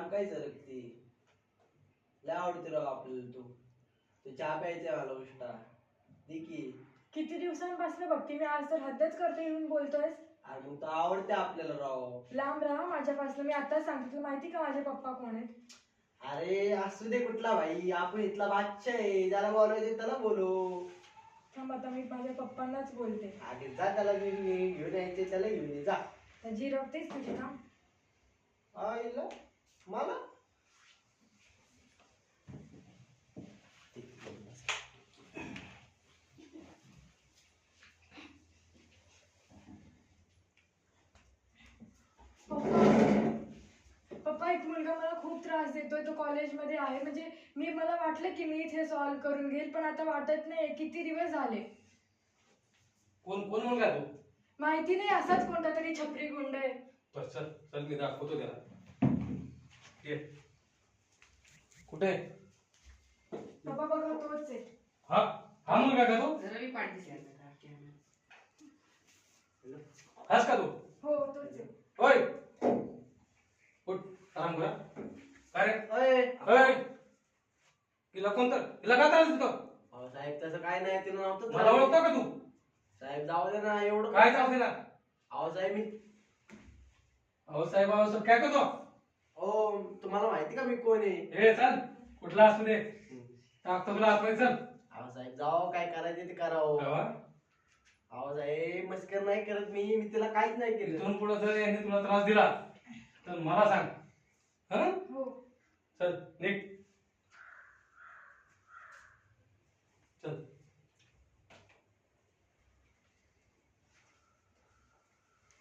लांब काय सरकती? लय आवडते राव आपल्याला तू चहा प्यायचा मला उष्टा दे की. किती दिवसांपासून बघते मी, आज तर हद्दच करते येऊन बोलतोयस. अरे मग तो आवडते आपल्याला राव. लांब राहा माझ्यापासून. मी आताच सांगते, तुला माहिती का माझे पप्पा कोण आहेत? अरे असू दे कुठला भाई, आपण इथला बादशाह आहे, ज्याला बोलायचे त्याला बोलू. थांब आता मी माझ्या पप्पांनाच बोलते. आगे जा, त्याला घेऊन यायचे त्याला घेऊन ये जा. जी रवतेच तुझी. थांब. आईला मला पप्पा एक मुलगा मला खूप त्रास देतोय, तो कॉलेजमध्ये आहे. म्हणजे मला वाटलं की मी इथे सॉल्व्ह करून घेईल, पण आता वाटत नाही. किती दिवस झाले. कोण कोण मुलगा तू? माहिती नाही, असाच कोणता तरी छपरी गुंड आहे. बस चल चल, मी दाखवतो त्याला. ये कुठे आहे? पप्पा बघा तोच आहे. हा हा मुलगा का तू? हाच का तू? हो तोच आहे. होय उठ, आराम करा. काय रे? अय होय तिला कोणतं, तिला काय त्रास देतो? अहो साहेब तसं काय नाही, तिला नव्हतं मला ओळखतो का तू? साहेब जाऊ दे ना, एवढं काय जाऊ दे ना? अहो साहेब मी अहो साहेब काय करतो? हो तुम्हाला माहिती का मी कोण आहे? हे चल, कुठला असू दे, टाकतो तुला आतमध्ये. चल. अहो साहेब जाओ, काय करायचं ते करावं. तेव्हा अहो साहेब मस्कर नाही करत मी तिला काहीच नाही केलं. इथून पुढे जर यांनी तुला त्रास दिला तर मला सांग. हा हो. चल निघ.